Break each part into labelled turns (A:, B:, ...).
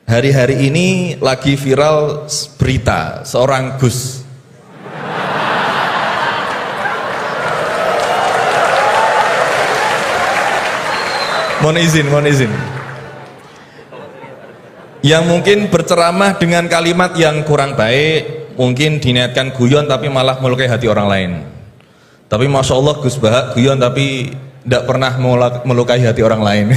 A: Hari-hari ini lagi viral berita seorang Gus. Mohon izin. Yang mungkin berceramah dengan kalimat yang kurang baik, mungkin diniatkan guyon tapi malah melukai hati orang lain. Tapi Masya Allah Gus Bahak guyon tapi tidak pernah melukai hati orang lain.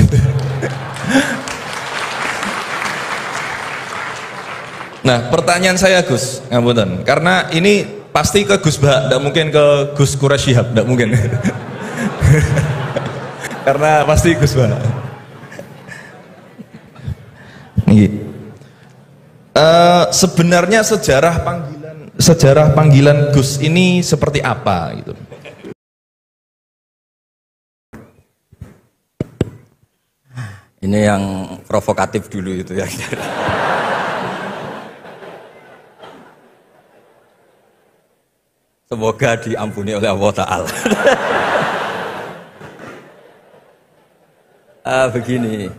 A: Nah, pertanyaan saya Gus, ngapunten, karena ini pasti ke Gus Bahak, tidak mungkin ke Gus Quraisy Shihab, tidak mungkin. Karena pasti Gus Bahak. Sebenarnya sejarah panggilan Gus ini seperti apa gitu?
B: Ini yang provokatif dulu itu ya. Semoga diampuni oleh Allah Ta'ala. Begini,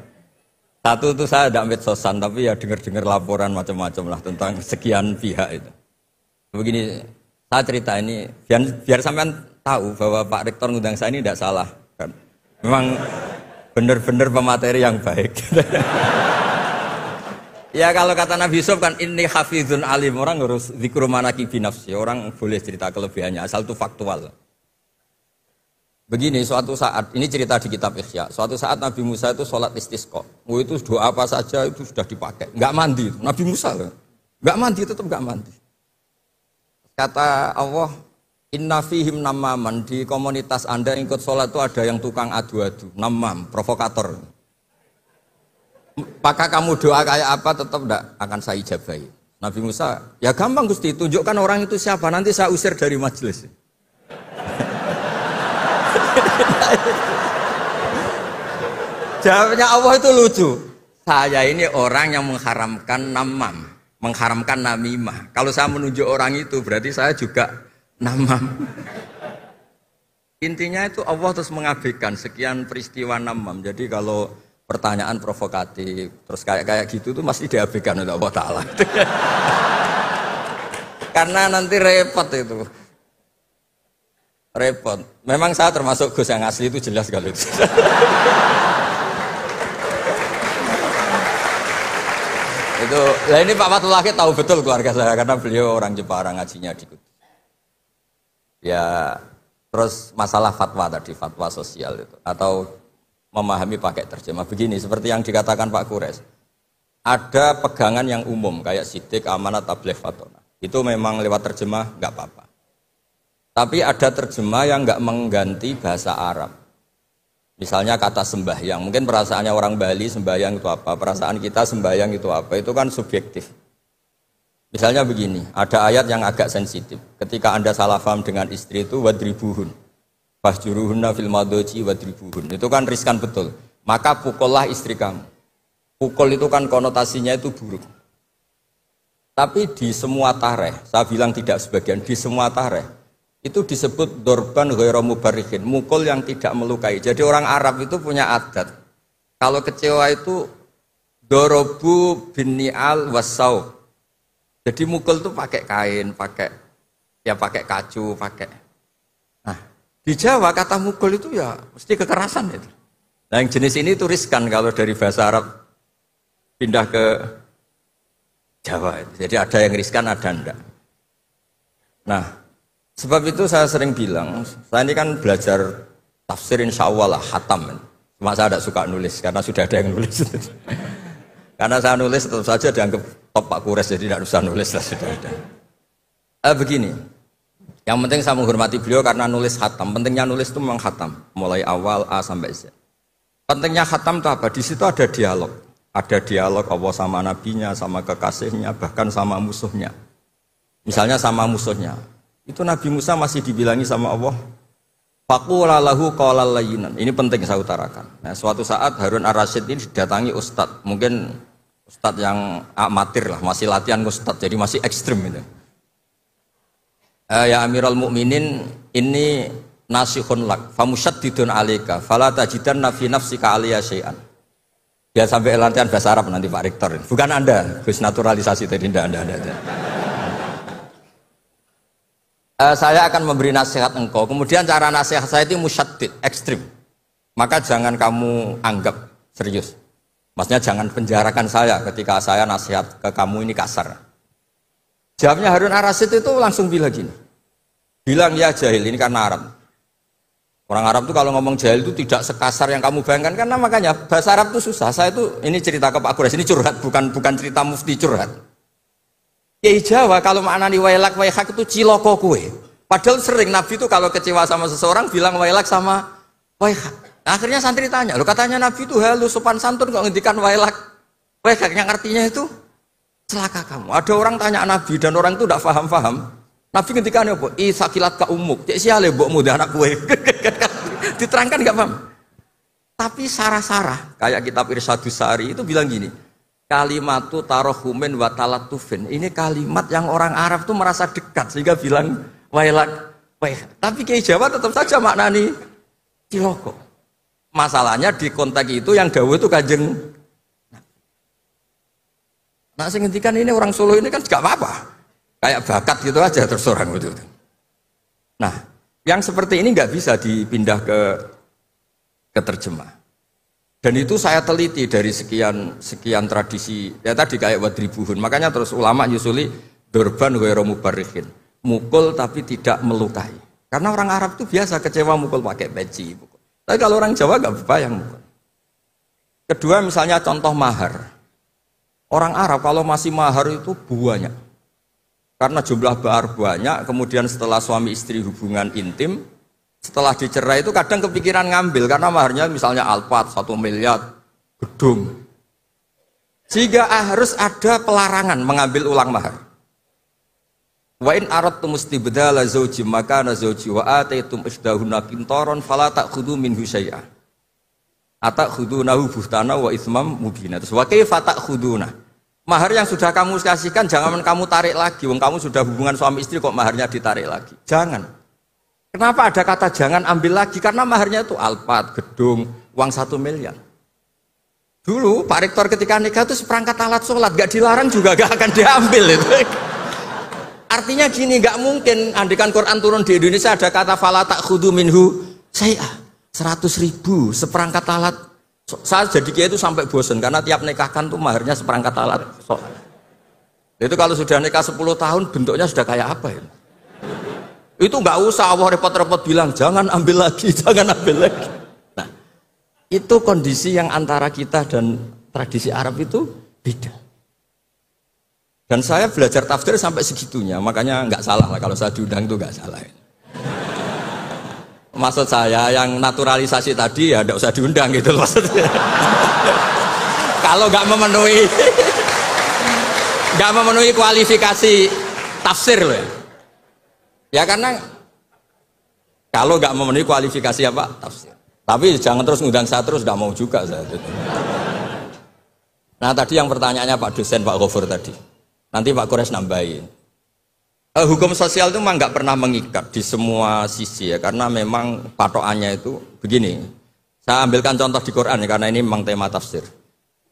B: satu itu saya tidak medsosan, tapi ya dengar-dengar laporan macam-macam lah tentang sekian pihak itu. Begini, saya cerita ini biar sampean tahu bahwa Pak Rektor ngundang saya ini tidak salah kan. Memang benar-benar pemateri yang baik. Ya kalau kata Nabi Yusuf kan ini hafizun alim, orang harus zikru manaki binafsi, orang boleh cerita kelebihannya asal itu faktual. Begini, suatu saat, ini cerita di kitab Ihya, suatu saat Nabi Musa itu sholat istisqa, itu doa apa saja itu sudah dipakai, nggak mandi, Nabi Musa nggak mandi, tetap nggak mandi. Kata Allah, inna fihim namaman, di komunitas anda yang ikut sholat itu ada yang tukang adu-adu, namam, provokator. Maka kamu doa kayak apa tetap tidak akan saya ijabahi. Nabi Musa, ya gampang Gusti, tunjukkan orang itu siapa, nanti saya usir dari majelis. Jawabnya Allah itu lucu. Saya ini orang yang mengharamkan namam, mengharamkan namimah. Kalau saya menunjuk orang itu berarti saya juga namam. Intinya itu Allah terus mengabaikan sekian peristiwa namam. Jadi kalau pertanyaan provokatif terus kayak gitu tuh masih diabaikan oleh Allah Ta'ala. Karena nanti repot itu. Repot. Memang saya termasuk Gus yang asli itu jelas kalau itu. Itu, nah ini Pak Fatullah tahu betul keluarga saya karena beliau orang Jepara ngajinya di Kudus. Ya, terus masalah fatwa tadi, fatwa sosial itu atau memahami pakai terjemah begini seperti yang dikatakan Pak Kures. Ada pegangan yang umum kayak sidik, amanat, tabligh, fatona. Itu memang lewat terjemah nggak apa-apa. Tapi ada terjemah yang nggak mengganti bahasa Arab. Misalnya kata sembahyang, mungkin perasaannya orang Bali sembahyang itu apa, perasaan kita sembahyang itu apa, itu kan subjektif. Misalnya begini, ada ayat yang agak sensitif. Ketika Anda salah paham dengan istri itu wadribuhun, fahjuruhunna fil madoji wadribuhun. Itu kan riskan betul. Maka pukullah istri kamu. Pukul itu kan konotasinya itu buruk. Tapi di semua tareh, saya bilang tidak sebagian, di semua tareh itu disebut dorban ghairu mubarrihin, mukul yang tidak melukai. Jadi orang Arab itu punya adat. Kalau kecewa itu dorobu binni'al wasau. Jadi mukul itu pakai kain, pakai kacu, pakai. Nah, di Jawa kata mukul itu ya mesti kekerasan itu. Nah, yang jenis ini itu riskan kalau dari bahasa Arab pindah ke Jawa. Jadi ada yang riskan, ada enggak. Nah, sebab itu saya sering bilang, saya ini kan belajar tafsir insya Allah lah, khatam. Cuma saya tidak suka nulis, karena sudah ada yang nulis. Karena saya nulis tetap saja dianggap top Pak Kures, jadi tidak usah nulis lah, sudah ada. Begini, yang penting saya menghormati beliau karena nulis khatam. Pentingnya nulis itu memang khatam, mulai awal A sampai Z. Pentingnya khatam itu apa? Di situ ada dialog. Ada dialog Allah sama nabinya, sama kekasihnya, bahkan sama musuhnya. Misalnya sama musuhnya. Itu Nabi Musa masih dibilangi sama Allah, faqula lahu qawlan layyinan. Ini penting saya utarakan. Nah, suatu saat Harun Ar-Rasyid ini didatangi ustadz, mungkin ustadz yang amatir lah, masih latihan ustadz, jadi masih ekstrim itu. Ya Amirul Mukminin, ini nasihun lak, famusyaddidun alaika, fala tajidanna fi nafsika aliyya syai'an. Ya sampai latihan bahasa Arab nanti Pak Rektor. Bukan Anda, Gus naturalisasi tadi Anda. Saya akan memberi nasihat engkau. Kemudian cara nasihat saya itu musyaddid, ekstrim. Maka jangan kamu anggap serius. Maksudnya jangan penjarakan saya ketika saya nasihat ke kamu ini kasar. Jawabnya Harun Ar-Rasyid itu langsung bilang gini. Bilang ya jahil, ini karena Arab. Orang Arab itu kalau ngomong jahil itu tidak sekasar yang kamu bayangkan. Karena makanya bahasa Arab itu susah. Saya itu, ini cerita ke Pak Quraisy, ini curhat, bukan cerita mufti curhat. Kiai Jawa kalau maknani wailak waihak itu ciloko kue. Padahal sering Nabi itu kalau kecewa sama seseorang bilang wailak sama waihak. Akhirnya santri tanya, lo katanya Nabi itu halus sopan santun kok ngendikan wailak waihak, yang artinya itu celaka kamu. Ada orang tanya Nabi dan orang itu tidak paham. Nabi ngendikan apa? Isakilat ka umuk. Cek siale mbokmu dah anak kue. Diterangkan nggak paham. Tapi sarah-sarah kayak kitab Irsyadus Sari itu bilang gini. Kalimatu tarohumin wa talatufin. Ini kalimat yang orang Arab tuh merasa dekat sehingga bilang wailak waihak. Tapi Kiai Jawa tetap saja maknani ciloko. Masalahnya di konteks itu yang dawuh itu Kanjeng. Nah, saya ngendikan ini orang Solo ini kan gak apa-apa. Kayak bakat gitu aja terus orang itu. Nah, yang seperti ini nggak bisa dipindah ke terjemah. Dan itu saya teliti dari sekian tradisi. Ya tadi kayak wadribuhun. Makanya terus ulama nyusuli dorban ghairu mubarrihin. Mukul tapi tidak melukai. Karena orang Arab itu biasa kecewa mukul pakai peci. Tapi kalau orang Jawa nggak berbayang mukul. Kedua misalnya contoh mahar. Orang Arab kalau masih mahar itu banyak. Karena jumlah bahar banyak, kemudian setelah suami istri hubungan intim, setelah dicerai itu kadang kepikiran ngambil, karena maharnya misalnya Alphard, 1 miliar, gedung. Sehingga harus ada pelarangan mengambil ulang mahar. Wa in aradtum istibdala zawji makana zawji wa ataitum isdahunna qintaran fala ta'khudhu minhu syai'a. Atakhudunahu buhtana wa itsmam mubina. Terus wa kaifa ta'khuduna? Mahar yang sudah kamu kasihkan jangan kamu tarik lagi. Wong kamu sudah hubungan suami istri kok maharnya ditarik lagi. Jangan. Kenapa ada kata jangan ambil lagi? Karena maharnya itu Alphard, gedung, uang 1 miliar. Dulu Pak Rektor ketika nikah itu seperangkat alat sholat, gak dilarang juga gak akan diambil itu. Artinya gini, gak mungkin andikan Quran turun di Indonesia ada kata fala ta'khudhu minhu syai'a. 100.000 seperangkat alat. Saya jadi kiai itu sampai bosan karena tiap nikahkan tuh maharnya seperangkat alat sholat. Itu kalau sudah nikah 10 tahun bentuknya sudah kayak apa ya? Itu nggak usah Allah repot-repot bilang jangan ambil lagi, jangan ambil lagi. Nah, itu kondisi yang antara kita dan tradisi Arab itu beda. Dan saya belajar tafsir sampai segitunya, makanya nggak salah lah kalau saya diundang itu nggak salah. Maksud saya yang naturalisasi tadi ya tidak usah diundang gitu maksudnya. Kalau nggak memenuhi kualifikasi tafsir loh ya. Ya karena kalau nggak memenuhi kualifikasi apa tafsir. Tapi jangan terus ngundang saya terus, nggak mau juga saya. Nah tadi yang pertanyaannya Pak dosen Pak Ghafur tadi. Nanti Pak Quraisy nambahin. Hukum sosial itu memang nggak pernah mengikat di semua sisi ya, karena memang patokannya itu begini. Saya ambilkan contoh di Quran ya, karena ini memang tema tafsir.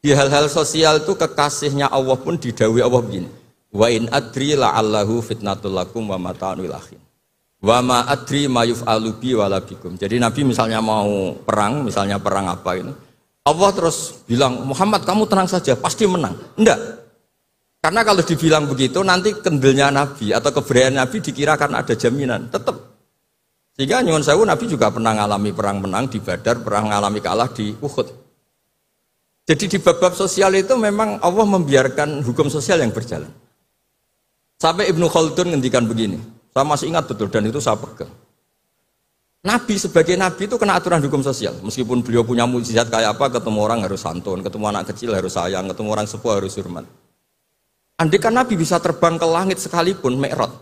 B: Di hal-hal sosial itu kekasihnya Allah pun didhawuhi Allah begini. Wa in adri la'allahu fitnatul lakum wa mata'un lil akhin. Wa ma adri ma yuf'alu bi wala bikum. Jadi Nabi misalnya mau perang, misalnya perang apa ini, Allah terus bilang, Muhammad kamu tenang saja, pasti menang. Enggak. Karena kalau dibilang begitu nanti kendilnya Nabi atau keberanian Nabi dikirakan ada jaminan, tetap. Sehingga nyuwun sewu Nabi juga pernah mengalami perang menang di Badar, pernah mengalami kalah di Uhud. Jadi di bab-bab sosial itu memang Allah membiarkan hukum sosial yang berjalan. Sampai Ibnu Khaldun ngendikan begini, saya masih ingat betul dan itu saya pegang. Nabi sebagai Nabi itu kena aturan hukum sosial. Meskipun beliau punya mukjizat kayak apa, ketemu orang harus santun, ketemu anak kecil harus sayang, ketemu orang sepuh harus hormat. Andai kan Nabi bisa terbang ke langit sekalipun Mi'raj,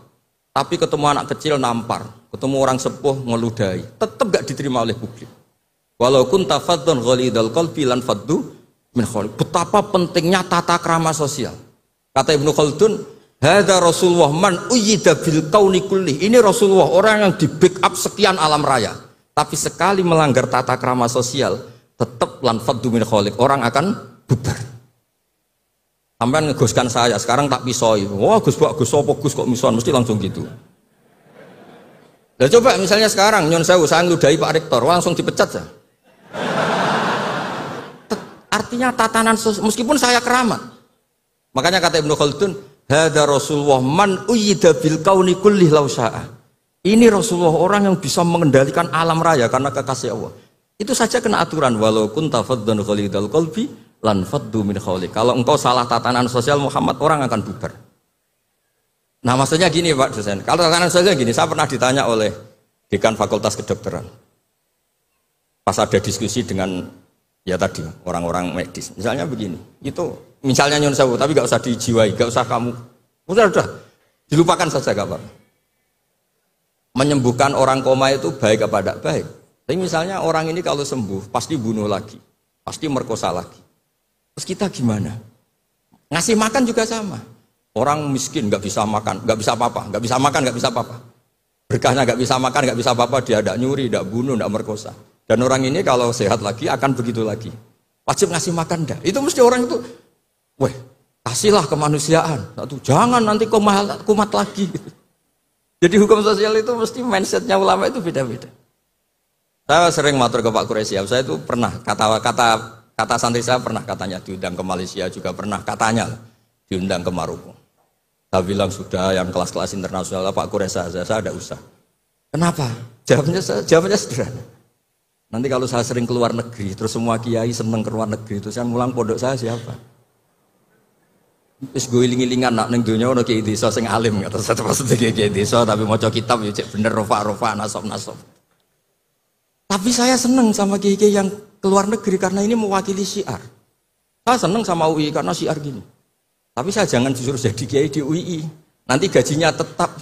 B: tapi ketemu anak kecil nampar, ketemu orang sepuh ngeludahi, tetap gak diterima oleh publik. Walau kunta faddan ghalidal qalbi lan faddu min khawli. Betapa pentingnya tata krama sosial. Kata Ibnu Khaldun, hadza Rasulullah man uyyida bil kauni kulli. Ini Rasulullah orang yang di backup sekian alam raya, tapi sekali melanggar tata krama sosial, tetap lan faddu min khaliq, orang akan bubar. Sampai ngegoskan saya, sekarang tak pisoi. Wah Gus apa Gus kok mison, mesti langsung gitu. Nah coba misalnya sekarang nyon sewu saya ngeludahi Pak Rektor, langsung dipecat saya. Artinya tatanan meskipun saya keramat. Makanya kata Ibnu Khaldun, hadza Rasulullah man uyyida bil kauni kulli law syaa. Ini Rasulullah orang yang bisa mengendalikan alam raya karena kekasih Allah. Itu saja kena aturan walau kunta faddan ghalidal qalbi lan faddu min khawli. Kalau engkau salah tatanan sosial Muhammad, orang akan bubar. Nah maksudnya gini Pak dosen, kalau tatanan sosial gini, saya pernah ditanya oleh dekan fakultas kedokteran pas ada diskusi dengan ya tadi orang-orang medis, misalnya begini, itu misalnya nyun sewu tapi gak usah dijiwai, gak usah kamu udah dilupakan saja gak apa-apa. Menyembuhkan orang koma itu baik apa tidak baik, tapi misalnya orang ini kalau sembuh pasti bunuh lagi, pasti merkosa lagi. Terus kita gimana? Ngasih makan juga sama. Orang miskin nggak bisa makan, nggak bisa apa-apa, nggak bisa makan, nggak bisa apa-apa. Berkahnya nggak bisa makan, nggak bisa apa-apa, dia tidak nyuri, tidak bunuh, tidak merkosa. Dan orang ini kalau sehat lagi akan begitu lagi. Wajib ngasih makan dah. Itu mesti orang itu, weh, kasihlah kemanusiaan. Satu, jangan nanti kumat lagi. Jadi hukum sosial itu mesti mindsetnya ulama itu beda-beda. Saya sering matur ke Pak Quraisy, saya itu pernah kata santri saya pernah katanya diundang ke Malaysia, juga pernah katanya diundang ke Maroko. Saya bilang sudah yang kelas-kelas internasional Pak Quraisy saya ada usah. Kenapa? Jawabnya sederhana. Nanti kalau saya sering keluar negeri, terus semua kiai seneng keluar negeri, terus yang mulang pondok saya siapa? Terus gue iling-ilingan nak neng dunia ono kiai desa sing alim, kata saya maksudnya kiai desa tapi maca kitab ya cek bener rofa nasab. Tapi saya seneng sama kiai yang keluar negeri karena ini mewakili syiar. Saya seneng sama UI karena syiar gini. Tapi saya jangan disuruh jadi kiai di UI. Nanti gajinya tetap.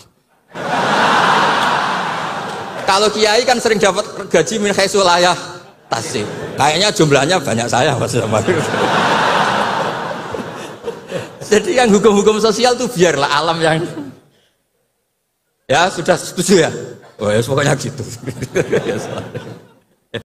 B: Kalau kiai kan sering dapat gaji min haitsu la yahtasib. Kayaknya jumlahnya banyak saya Mas. Jadi yang hukum-hukum sosial tuh biarlah alam yang. Ya sudah setuju ya. Oh ya pokoknya gitu.